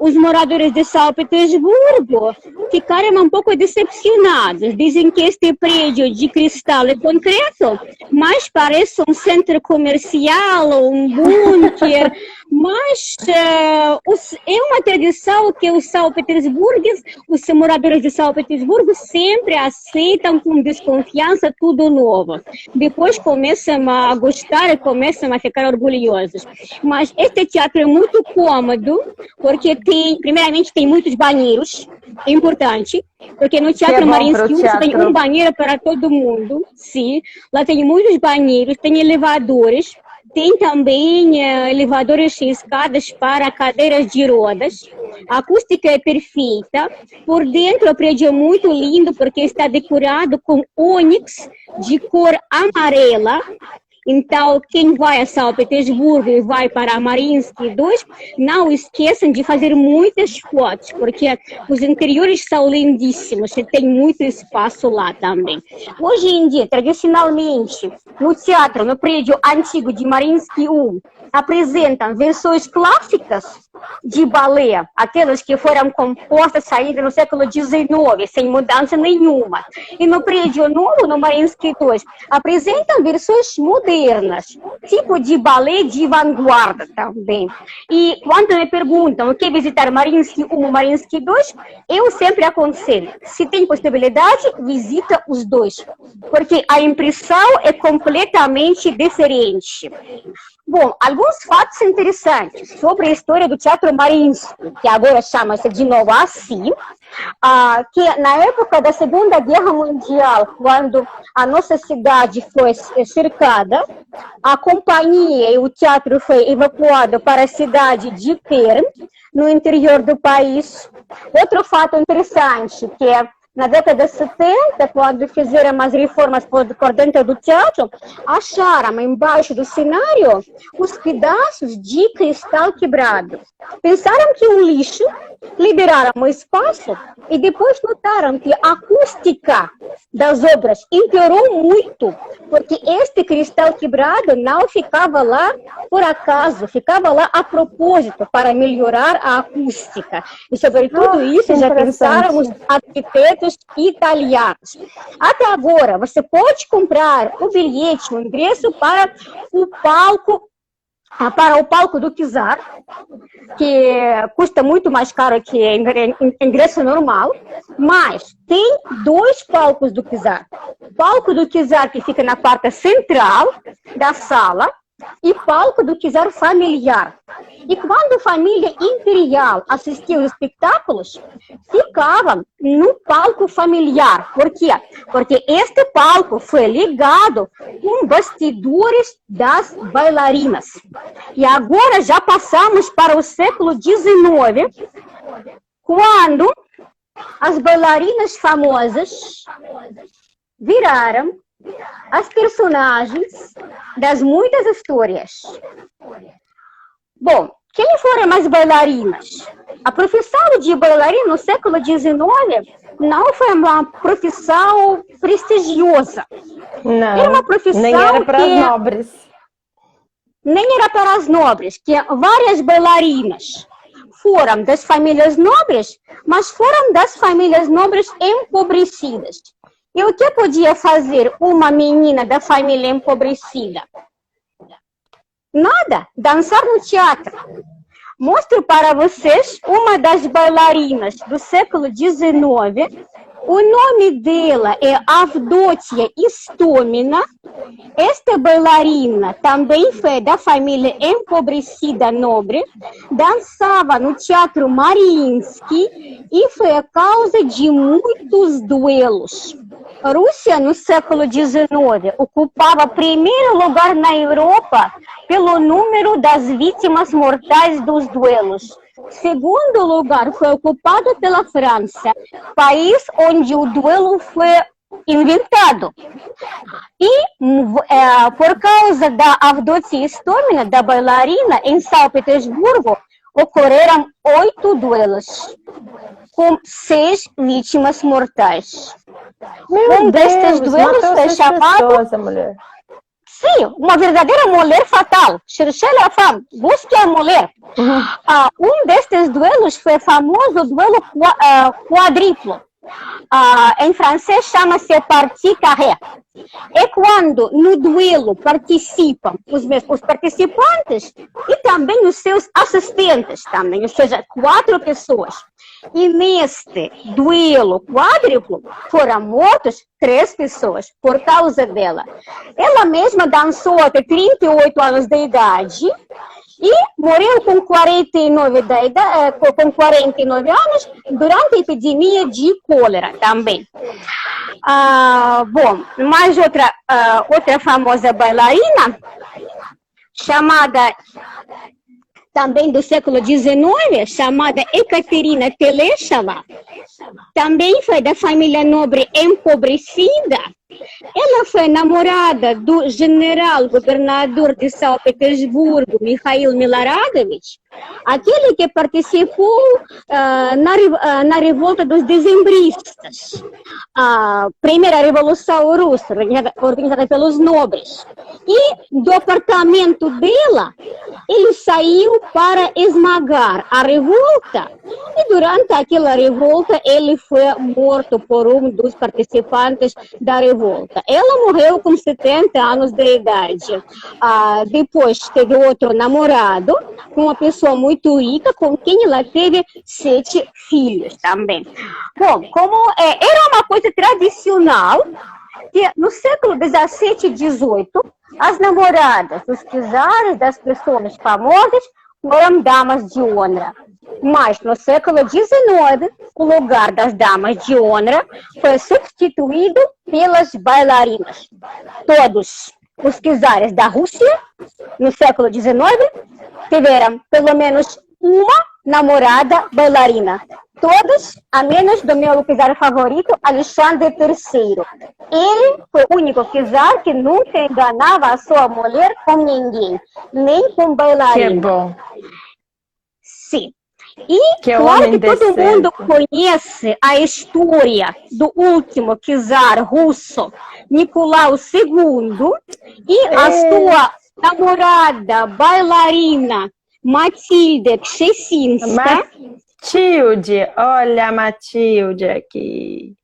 os moradores de São Petersburgo ficaram um pouco decepcionados. Dizem que este prédio de cristal é concreto, mas parece um centro comercial, um bunker. Mas é uma tradição que os moradores de São Petersburgo sempre aceitam com desconfiança tudo novo. Depois começam a gostar e começam a ficar orgulhosos. Mas este teatro é muito cômodo, porque primeiramente tem muitos banheiros, é importante, porque no Teatro Mariinsky você tem um banheiro para todo mundo, sim. Lá tem muitos banheiros, tem elevadores. Tem também elevadores e escadas para cadeiras de rodas. A acústica é perfeita. Por dentro o prédio é muito lindo porque está decorado com ônix de cor amarela. Então, quem vai a São Petersburgo e vai para Mariinsky 2, não esqueçam de fazer muitas fotos, porque os interiores são lindíssimos e tem muito espaço lá também. Hoje em dia, tradicionalmente, no teatro, no prédio antigo de Mariinsky 1, apresentam versões clássicas de balé, aquelas que foram compostas ainda no século XIX, sem mudança nenhuma. E no prédio novo, no Mariinsky 2, apresentam versões modernas, tipo de balé de vanguarda também. E quando me perguntam o que visitar Mariinsky 1 ou Mariinsky 2, eu sempre aconselho, se tem possibilidade, visita os dois, porque a impressão é completamente diferente. Bom, alguns fatos interessantes sobre a história do Teatro Mariinsky, que agora chama-se de novo assim, que na época da Segunda Guerra Mundial, quando a nossa cidade foi cercada, a companhia e o teatro foi evacuado para a cidade de Perm, no interior do país. Outro fato interessante, que é na década de 70, quando fizeram as reformas por dentro do teatro, acharam embaixo do cenário os pedaços de cristal quebrado. Pensaram que um lixo, liberaram o espaço e depois notaram que a acústica das obras empeorou muito, porque este cristal quebrado não ficava lá por acaso, ficava lá a propósito para melhorar a acústica. E sobre tudo isso já pensaram os arquitetos italianos. Até agora, você pode comprar o bilhete, o ingresso para o palco do Czar, que custa muito mais caro que ingresso normal, mas tem dois palcos do Czar. O palco do Czar que fica na parte central da sala, e palco do Czar familiar. E quando a família imperial assistia aos espetáculos, ficavam no palco familiar. Por quê? Porque este palco foi ligado com bastidores das bailarinas. E agora já passamos para o século XIX, quando as bailarinas famosas viraram as personagens das muitas histórias. Bom, quem foram as bailarinas? A profissão de bailarina no século XIX não foi uma profissão prestigiosa. Não, era uma profissão nem era para as nobres. Nem era para as nobres, que várias bailarinas foram das famílias nobres, mas foram das famílias nobres empobrecidas. E o que podia fazer uma menina da família empobrecida? Nada, dançar no teatro. Mostro para vocês uma das bailarinas do século XIX. O nome dela é Avdotia Istomina. Esta bailarina também foi da família empobrecida nobre, dançava no Teatro Mariinsky e foi a causa de muitos duelos. A Rússia, no século XIX, ocupava primeiro lugar na Europa pelo número das vítimas mortais dos duelos. Segundo lugar foi ocupado pela França, país onde o duelo foi inventado. E por causa da Avdotia Istomin, da bailarina, em São Petersburgo, ocorreram 8 duelos, com 6 vítimas mortais. Destes duelos foi chamado... Sim, uma verdadeira mulher fatal. Cherchez la femme, busque a mulher. Destes duelos foi famoso duelo quadriplo. Em francês chama-se partie carré. É quando no duelo participam os participantes e também os seus assistentes, também, ou seja, 4 pessoas. E neste duelo quádruplo foram mortas 3 pessoas por causa dela. Ela mesma dançou até 38 anos de idade e morreu com 49 anos durante a epidemia de cólera também. Mais outra famosa bailarina, chamada também do século XIX, chamada Ekaterina Telesheva, também foi da família nobre empobrecida. Ela foi namorada do general governador de São Petersburgo, Mikhail Miloradovich, aquele que participou na revolta dos dezembristas, a primeira revolução russa, organizada pelos nobres. E do apartamento dela, ele saiu para esmagar a revolta. E durante aquela revolta, ele foi morto por um dos participantes da revolta. Ela morreu com 70 anos de idade. Depois teve outro namorado, uma pessoa muito rica, com quem ela teve 7 filhos também. Bom, como era uma coisa tradicional, que no século XVII e XVIII, as namoradas, os czares das pessoas famosas foram damas de honra. Mas no século XIX, o lugar das damas de honra foi substituído pelas bailarinas. Todos os czares da Rússia, no século XIX, tiveram pelo menos uma namorada bailarina. Todos, a menos do meu czar favorito, Alexandre III. Ele foi o único czar que nunca enganava a sua mulher com ninguém, nem com bailarina. Que bom. Sim. E claro que todo mundo conhece a história do último czar russo, Nicolau II, e a sua namorada bailarina Matilde Kschessinska. Matilde, olha a Matilde aqui.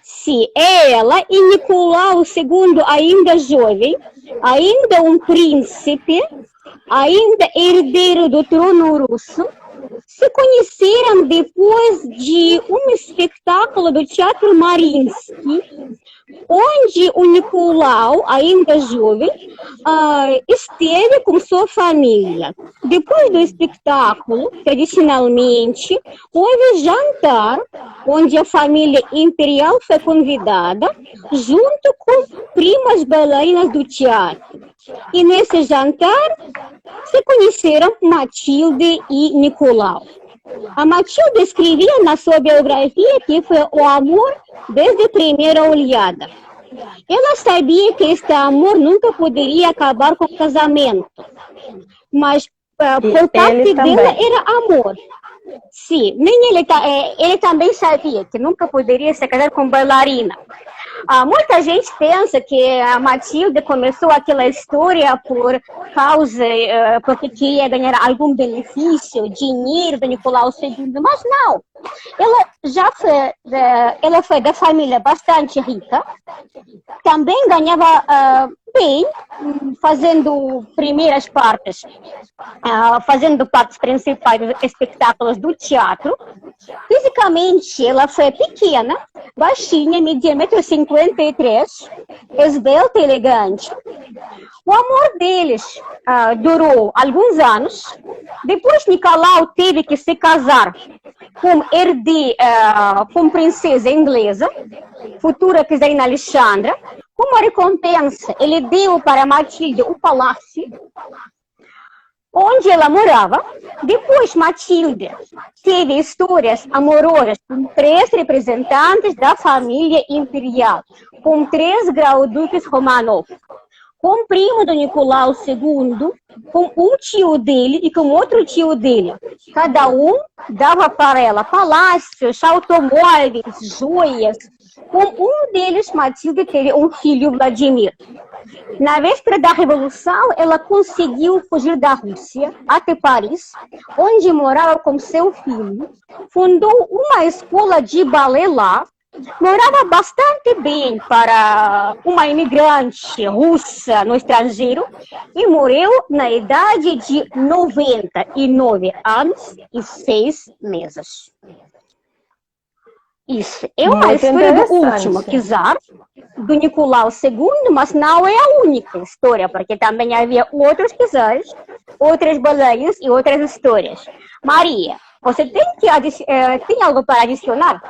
Sim, ela e Nicolau II, ainda jovem, ainda um príncipe, ainda herdeiro do trono russo, se conheceram depois de um espetáculo do Teatro Mariinsky, onde o Nicolau, ainda jovem, esteve com sua família. Depois do espetáculo, tradicionalmente, houve jantar, onde a família imperial foi convidada, junto com primas bailarinas do teatro. E nesse jantar, se conheceram Matilde e Nicolau. A Matilde escrevia na sua biografia que foi o amor desde a primeira olhada. Ela sabia que este amor nunca poderia acabar com o casamento, mas por parte dela era amor. Sim, nem ele também sabia que nunca poderia se casar com bailarina. Muita gente pensa que a Matilde começou aquela história por causa, porque queria ganhar algum benefício, dinheiro do Nicolau II, mas não. Ela foi da família bastante rica, também ganhava bem, fazendo primeiras partes, fazendo partes principais dos espetáculos do teatro. Fisicamente, ela foi pequena, baixinha, media 1,53 m, esbelta e elegante. O amor deles durou alguns anos. Depois, Nicolau teve que se casar com princesa inglesa, futura czarina Alexandra. Como recompensa, ele deu para Matilde o palácio. onde ela morava. Depois, Matilde teve histórias amorosas com 3 representantes da família imperial, com 3 grão-duques Romanov, com o primo do Nicolau II, com um tio dele e com outro tio dele. Cada um dava para ela palácios, automóveis, joias. Com um deles, Matilde teve um filho, Vladimir. Na véspera da Revolução, ela conseguiu fugir da Rússia até Paris, onde morava com seu filho, fundou uma escola de balé lá, morava bastante bem para uma imigrante russa no estrangeiro e morreu na idade de 99 anos e 6 meses. Isso é uma Muito história do último czar, do Nicolau II, mas não é a única história, porque também havia outros czares, outras baleias e outras histórias. Maria, você tem algo para adicionar?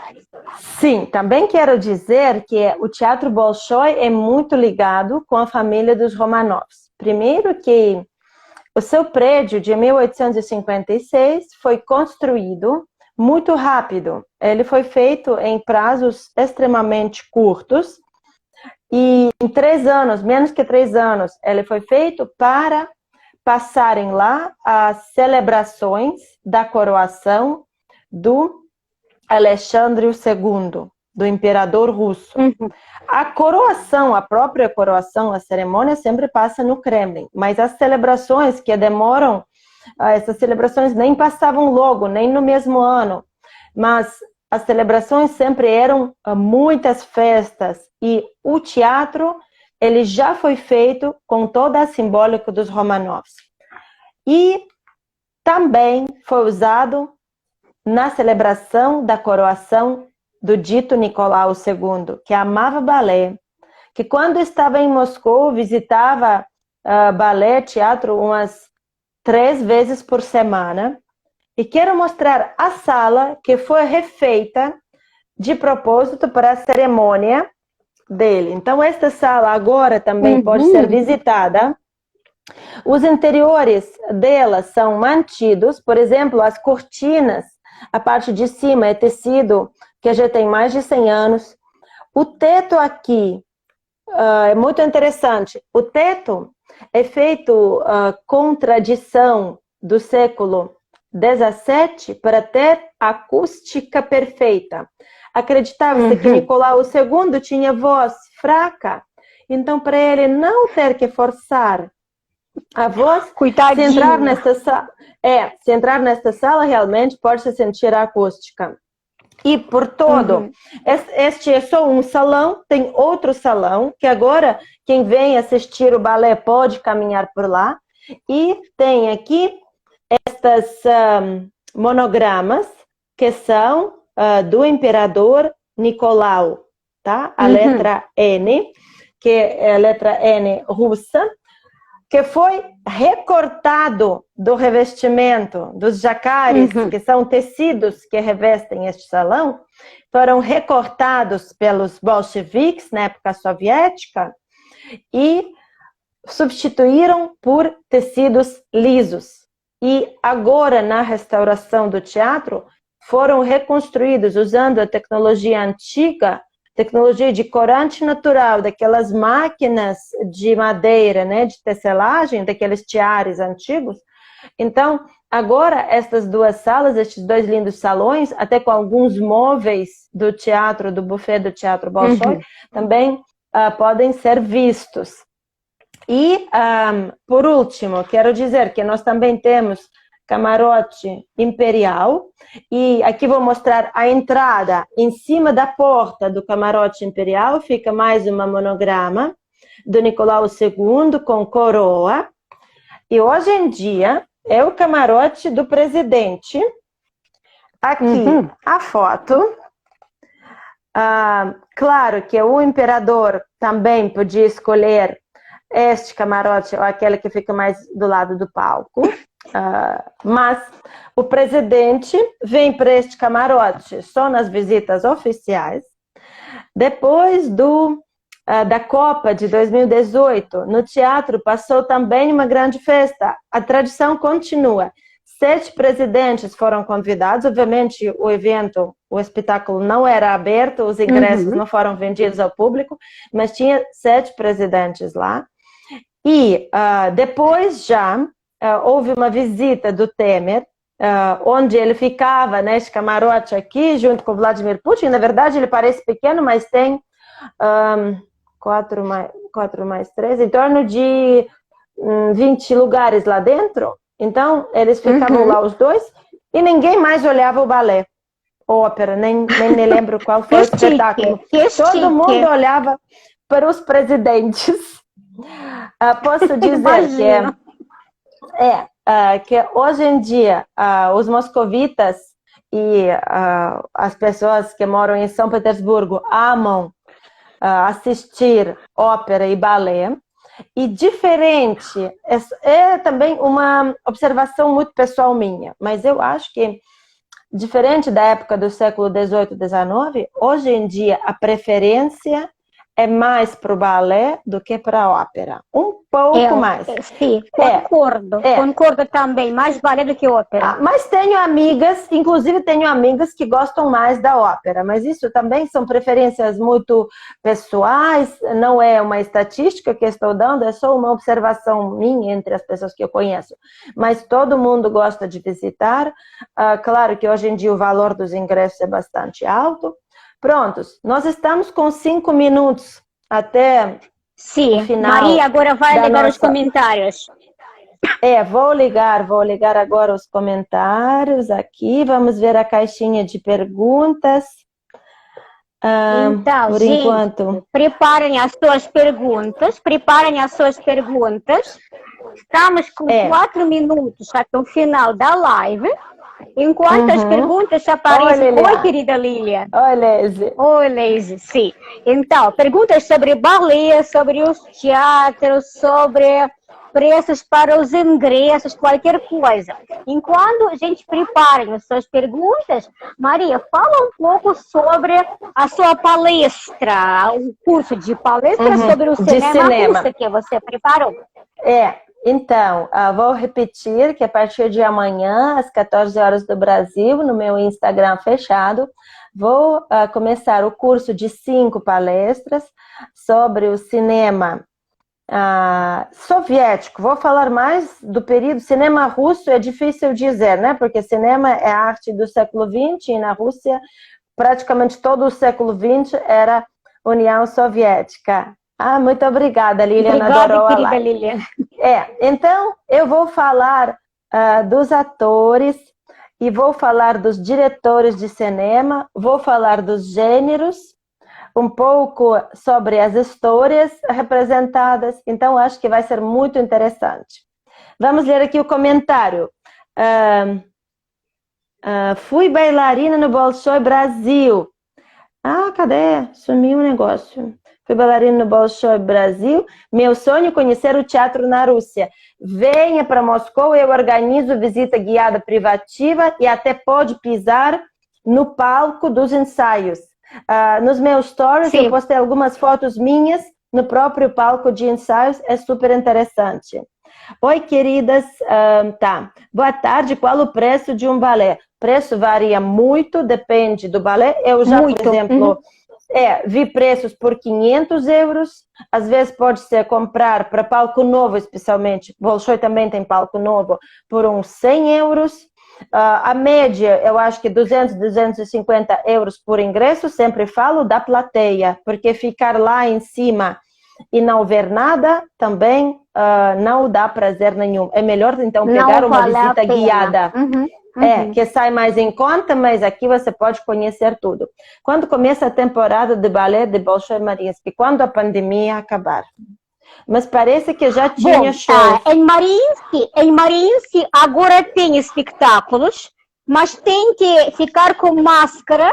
Sim, também quero dizer que o Teatro Bolshoi é muito ligado com a família dos Romanovs. Primeiro que o seu prédio de 1856 foi construído muito rápido. Ele foi feito em prazos extremamente curtos e em 3 anos, menos que 3 anos, ele foi feito para passarem lá as celebrações da coroação do Alexandre II, do imperador russo. A coroação, a própria coroação, a cerimônia sempre passa no Kremlin, mas as celebrações que demoram, essas celebrações nem passavam logo, nem no mesmo ano, mas as celebrações sempre eram muitas festas e o teatro, ele já foi feito com toda a simbólica dos Romanovs. E também foi usado na celebração da coroação do dito Nicolau II, que amava balé, que quando estava em Moscou visitava balé, teatro, umas 3 vezes por semana. E quero mostrar a sala que foi refeita de propósito para a cerimônia dele. Então, esta sala agora também pode ser visitada. Os interiores dela são mantidos, por exemplo, as cortinas, a parte de cima é tecido que já tem mais de 100 anos. O teto aqui é muito interessante. O teto é feito com tradição do século 17 para ter acústica perfeita. Acreditava-se que Nicolau II tinha voz fraca, então para ele não ter que forçar a voz, se entrar nesta sala realmente pode-se sentir a acústica. E por todo, este é só um salão, tem outro salão, que agora quem vem assistir o balé pode caminhar por lá, e tem aqui estas monogramas que são do imperador Nicolau, tá? A letra N, que é a letra N russa, que foi recortado do revestimento dos jacares, que são tecidos que revestem este salão, foram recortados pelos bolcheviques na época soviética e substituíram por tecidos lisos. E agora, na restauração do teatro, foram reconstruídos usando a tecnologia antiga, tecnologia de corante natural, daquelas máquinas de madeira, né, de tecelagem, daqueles tiares antigos. Então, agora, estas 2 salas, estes 2 lindos salões, até com alguns móveis do teatro, do buffet do Teatro Bolshoi, também podem ser vistos. E, por último, quero dizer que nós também temos camarote imperial, e aqui vou mostrar a entrada. Em cima da porta do camarote imperial fica mais uma monograma do Nicolau II com coroa, e hoje em dia é o camarote do presidente. Aqui a foto. Claro que o imperador também podia escolher este camarote ou aquele que fica mais do lado do palco. Mas o presidente vem para este camarote só nas visitas oficiais. Depois do da Copa de 2018, no teatro passou também uma grande festa. A tradição continua. 7 presidentes foram convidados. Obviamente, o evento, o espetáculo não era aberto, os ingressos não foram vendidos ao público, mas tinha 7 presidentes lá. E depois já houve uma visita do Temer, onde ele ficava nesse camarote aqui, junto com Vladimir Putin. Na verdade, ele parece pequeno, mas tem 4 mais 3, em torno de 20 lugares lá dentro. Então, eles ficavam lá os dois e ninguém mais olhava o balé, ópera, nem me lembro qual foi o espetáculo. Todo mundo olhava para os presidentes. Posso dizer que hoje em dia os moscovitas e as pessoas que moram em São Petersburgo amam assistir ópera e balé. E diferente, é também uma observação muito pessoal minha, mas eu acho que, diferente da época do século XVIII, XIX, hoje em dia a preferência é mais para o balé do que para a ópera. Um pouco mais. Sim, concordo também. Mais balé do que ópera. Mas tenho amigas, inclusive tenho amigas que gostam mais da ópera, mas isso também são preferências muito pessoais, não é uma estatística que estou dando, é só uma observação minha entre as pessoas que eu conheço. Mas todo mundo gosta de visitar. Claro que hoje em dia o valor dos ingressos é bastante alto. Prontos, nós estamos com 5 minutos até o final. Maria, agora vai ligar os comentários. Vou ligar agora os comentários aqui. Vamos ver a caixinha de perguntas. Então, por gente, enquanto, preparem as suas perguntas. Estamos com 4 minutos até o final da live. Enquanto as perguntas aparecem... Oi, querida Lília. Oi, Leise. Sim. Então, perguntas sobre balé, sobre os teatros, sobre preços para os ingressos, qualquer coisa. Enquanto a gente prepara as suas perguntas, Maria, fala um pouco sobre a sua palestra, o curso de palestra sobre o cinema russo que você preparou. Então, vou repetir que a partir de amanhã, às 14 horas do Brasil, no meu Instagram fechado, vou começar o curso de 5 palestras sobre o cinema soviético. Vou falar mais do período. Cinema russo é difícil dizer, né? Porque cinema é arte do século XX e na Rússia praticamente todo o século XX era União Soviética. Muito obrigada, Lilian. Obrigada, querida Lilian. Então, eu vou falar dos atores e vou falar dos diretores de cinema, vou falar dos gêneros, um pouco sobre as histórias representadas. Então, acho que vai ser muito interessante. Vamos ler aqui o comentário. Fui bailarina no Bolshoi Brasil. Cadê? Sumiu o negócio. Fui bailarina no Bolshoi Brasil. Meu sonho é conhecer o teatro na Rússia. Venha para Moscou, eu organizo visita guiada privativa e até pode pisar no palco dos ensaios. Nos meus stories eu postei algumas fotos minhas no próprio palco de ensaios, é super interessante. Oi, queridas. Boa tarde, qual o preço de um balé? Preço varia muito, depende do balé. Eu já, por exemplo... vi preços por 500 euros, às vezes pode ser comprar para palco novo, especialmente, Bolshoi também tem palco novo, por uns 100 euros. A média, eu acho que 200, 250 euros por ingresso, sempre falo da plateia, porque ficar lá em cima e não ver nada também não dá prazer nenhum. É melhor então pegar uma visita guiada. Que sai mais em conta, mas aqui você pode conhecer tudo. Quando começa a temporada de balé de Bolshoi Mariinsky? Quando a pandemia acabar. Mas parece que já tinha show. Em Mariinsky agora tem espetáculos, mas tem que ficar com máscara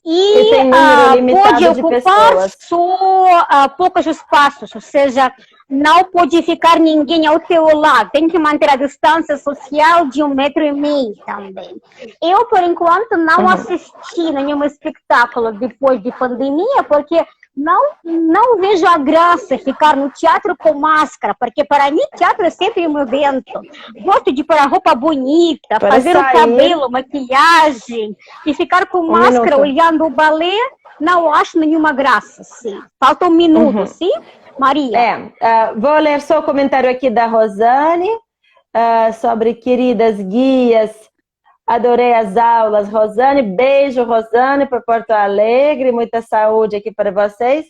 e tem número limitado pode de ocupar pessoas. só poucos espaços, ou seja, não pode ficar ninguém ao teu lado. Tem que manter a distância social de 1,5 metro também. Eu, por enquanto, não assisti nenhum espetáculo depois de pandemia, porque não vejo a graça ficar no teatro com máscara, porque para mim teatro é sempre um evento. Gosto de pôr a roupa bonita, para fazer sair. o cabelo, maquiagem, e ficar com máscara olhando o balé, não acho nenhuma graça, sim. Falta um minuto, sim, Maria? Vou ler só o comentário aqui da Rosane, sobre queridas guias. Adorei as aulas, Rosane. Beijo, Rosane, por Porto Alegre. Muita saúde aqui para vocês.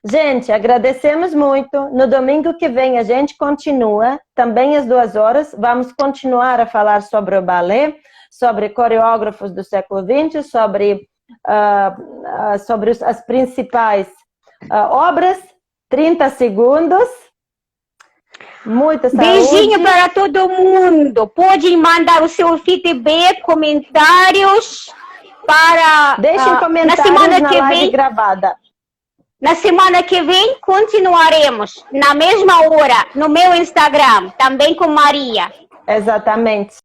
Gente, agradecemos muito. No domingo que vem a gente continua, também às 2 horas. Vamos continuar a falar sobre o balé, sobre coreógrafos do século XX, sobre as principais obras. 30 segundos. Muita saúde. Beijinho para todo mundo. Pode mandar o seu feedback, comentários para... Deixem comentários na semana que vem gravada. Na semana que vem continuaremos na mesma hora no meu Instagram, também com Maria. Exatamente.